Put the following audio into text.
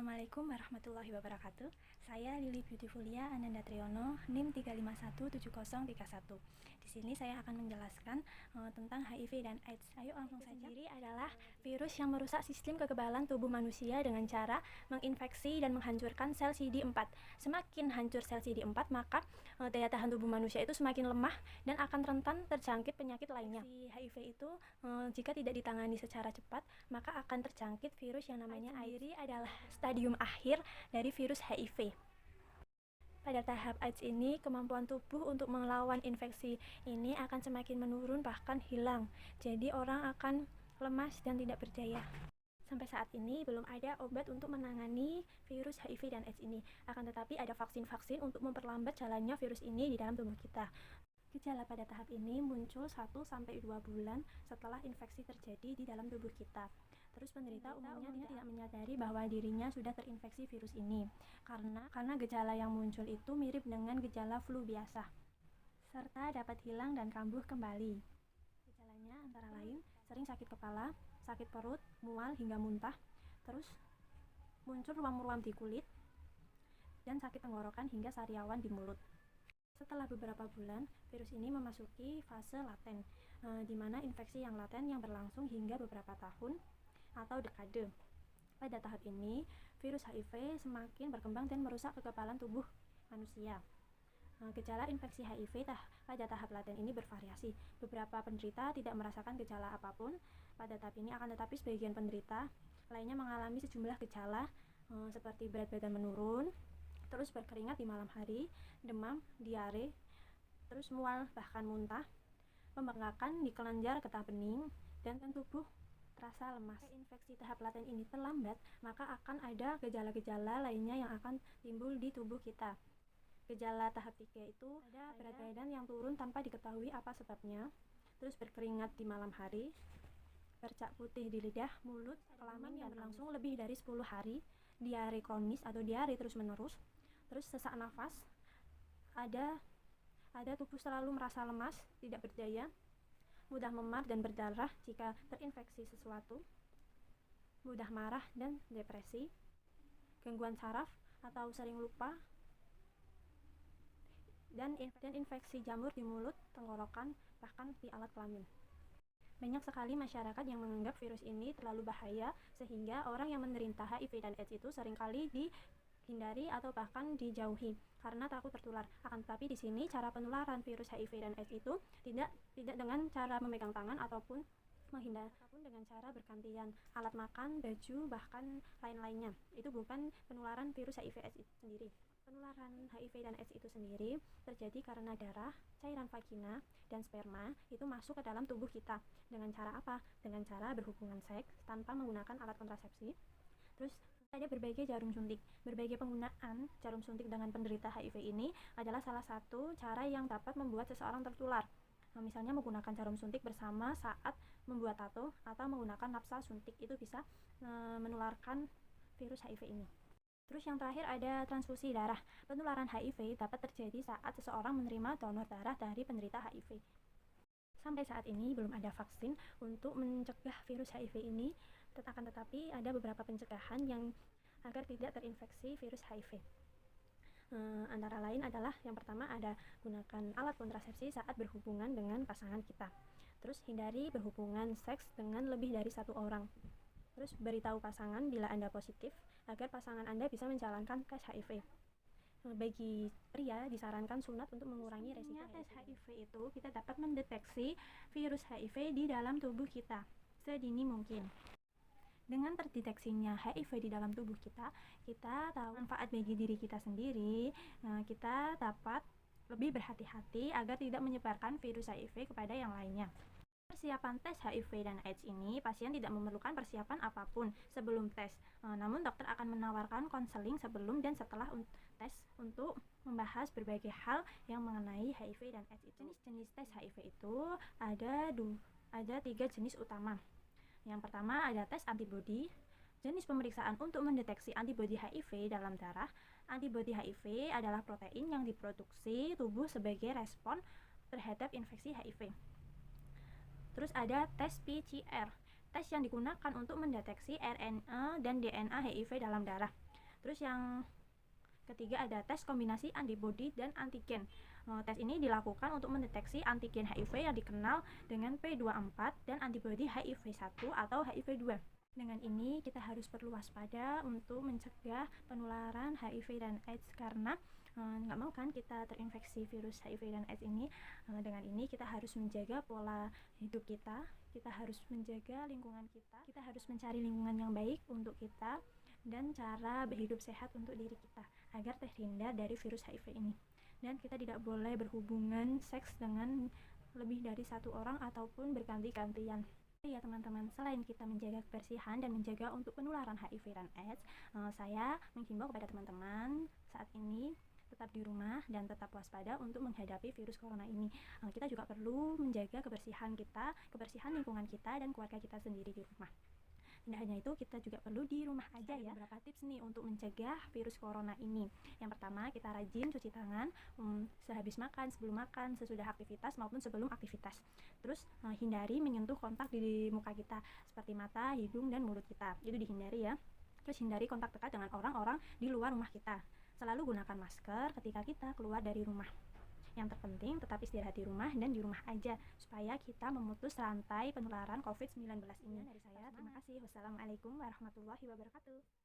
Assalamualaikum warahmatullahi wabarakatuh. Saya Lili Beautifulia Ananda Triyono, NIM 3517031. Di sini saya akan menjelaskan tentang HIV dan AIDS. Ayo langsung saja. Sendiri adalah virus yang merusak sistem kekebalan tubuh manusia dengan cara menginfeksi dan menghancurkan sel CD4. Semakin hancur sel CD4, maka daya tahan tubuh manusia itu semakin lemah dan akan rentan terjangkit penyakit lainnya. HIV itu jika tidak ditangani secara cepat, maka akan terjangkit virus yang namanya AIDS. Sendiri adalah stadium akhir dari virus HIV. Pada tahap AIDS ini, kemampuan tubuh untuk melawan infeksi ini akan semakin menurun, bahkan hilang. Jadi orang akan lemas dan tidak berdaya. Sampai saat ini belum ada obat untuk menangani virus HIV dan AIDS ini. Akan tetapi ada vaksin-vaksin untuk memperlambat jalannya virus ini di dalam tubuh kita. Gejala pada tahap ini muncul 1-2 bulan setelah infeksi terjadi di dalam tubuh kita. Terus penderita umumnya tidak menyadari bahwa dirinya sudah terinfeksi virus ini karena gejala yang muncul itu mirip dengan gejala flu biasa, serta dapat hilang dan kambuh kembali. Gejalanya antara lain sering sakit kepala, sakit perut, mual hingga muntah, terus muncul ruam-ruam di kulit, dan sakit tenggorokan hingga sariawan di mulut. Setelah beberapa bulan, virus ini memasuki fase laten, di mana infeksi yang laten yang berlangsung hingga beberapa tahun atau dekade. Pada tahap ini, virus HIV semakin berkembang dan merusak kekebalan tubuh manusia. Gejala infeksi HIV pada tahap laten ini bervariasi. Beberapa penderita tidak merasakan gejala apapun pada tahap ini, akan tetapi sebagian penderita lainnya mengalami sejumlah gejala seperti berat badan menurun, terus berkeringat di malam hari, demam, diare, terus mual bahkan muntah, pembengkakan di kelenjar getah bening, dan tubuh terasa lemas. Infeksi tahap laten ini terlambat, maka akan ada gejala-gejala lainnya yang akan timbul di tubuh kita. Gejala tahap 3 itu ada berat badan yang turun tanpa diketahui apa sebabnya, terus berkeringat di malam hari, bercak putih di lidah, mulut, kelamin yang berlangsung lebih dari 10 hari, diare kronis atau diare terus-menerus, terus sesak nafas, ada tubuh selalu merasa lemas, tidak berdaya, mudah memar dan berdarah jika terinfeksi sesuatu, mudah marah dan depresi, gangguan saraf atau sering lupa, dan infeksi jamur di mulut, tenggorokan, bahkan di alat kelamin. Banyak sekali masyarakat yang menganggap virus ini terlalu bahaya, sehingga orang yang menderita HIV dan AIDS itu seringkali dihindari atau bahkan dijauhi karena takut tertular. Akan tetapi di sini cara penularan virus HIV dan AIDS itu tidak dengan cara memegang tangan ataupun menghindar, ataupun dengan cara bergantian alat makan, baju, bahkan lain-lainnya. Itu bukan penularan virus HIV AIDS itu sendiri. Penularan HIV dan AIDS itu sendiri terjadi karena darah, cairan vagina, dan sperma itu masuk ke dalam tubuh kita. Dengan cara apa? Dengan cara berhubungan seks tanpa menggunakan alat kontrasepsi. Terus ada berbagai jarum suntik. Berbagai penggunaan jarum suntik dengan penderita HIV ini adalah salah satu cara yang dapat membuat seseorang tertular. Misalnya menggunakan jarum suntik bersama saat membuat tato atau menggunakan napsa suntik, itu bisa menularkan virus HIV ini. Terus yang terakhir ada transfusi darah. Penularan HIV dapat terjadi saat seseorang menerima donor darah dari penderita HIV. Sampai saat ini belum ada vaksin untuk mencegah virus HIV ini, akan tetapi ada beberapa pencegahan yang agar tidak terinfeksi virus HIV. Antara lain adalah yang pertama ada gunakan alat kontrasepsi saat berhubungan dengan pasangan kita. Terus hindari berhubungan seks dengan lebih dari satu orang. Terus beritahu pasangan bila Anda positif agar pasangan Anda bisa menjalankan tes HIV. Bagi pria disarankan sunat untuk mengurangi resiko tes HIV itu kita dapat mendeteksi virus HIV di dalam tubuh kita sedini mungkin. Dengan terdeteksinya HIV di dalam tubuh kita tahu manfaat bagi diri kita sendiri. Kita dapat lebih berhati-hati agar tidak menyebarkan virus HIV kepada yang lainnya. Persiapan tes HIV dan AIDS ini, pasien tidak memerlukan persiapan apapun sebelum tes. Namun dokter akan menawarkan konseling sebelum dan setelah tes untuk membahas berbagai hal yang mengenai HIV dan AIDS itu. Jenis-jenis tes HIV itu ada 3 jenis utama. Yang pertama ada tes antibodi. Jenis pemeriksaan untuk mendeteksi antibodi HIV dalam darah. Antibodi HIV adalah protein yang diproduksi tubuh sebagai respon terhadap infeksi HIV. Terus ada tes PCR, tes yang digunakan untuk mendeteksi RNA dan DNA HIV dalam darah. Terus yang ketiga ada tes kombinasi antibodi dan antigen. Tes ini dilakukan untuk mendeteksi antigen HIV yang dikenal dengan P24 dan antibodi HIV1 atau HIV2. Dengan ini kita harus perlu waspada untuk mencegah penularan HIV dan AIDS karena nggak mau kan kita terinfeksi virus HIV dan AIDS ini. Dengan ini kita harus menjaga pola hidup kita harus menjaga lingkungan kita harus mencari lingkungan yang baik untuk kita dan cara berhidup sehat untuk diri kita agar terhindar dari virus HIV ini. Dan kita tidak boleh berhubungan seks dengan lebih dari satu orang ataupun berganti-gantian. Ya teman-teman, selain kita menjaga kebersihan dan menjaga untuk penularan HIV dan AIDS, saya menghimbau kepada teman-teman saat ini tetap di rumah dan tetap waspada untuk menghadapi virus corona ini. Kita juga perlu menjaga kebersihan kita, kebersihan lingkungan kita dan keluarga kita sendiri di rumah. Tidak hanya itu, kita juga perlu di rumah aja ya. Beberapa tips nih untuk mencegah virus corona ini. Yang pertama, kita rajin cuci tangan sehabis makan, sebelum makan, sesudah aktivitas maupun sebelum aktivitas. Terus hindari menyentuh kontak di muka kita seperti mata, hidung, dan mulut kita. Itu dihindari ya. Terus hindari kontak dekat dengan orang-orang di luar rumah kita. Selalu gunakan masker ketika kita keluar dari rumah. Yang terpenting tetap istirahat di rumah dan di rumah aja supaya kita memutus rantai penularan COVID-19 ini. Dari saya, terima kasih. Wassalamualaikum warahmatullahi wabarakatuh.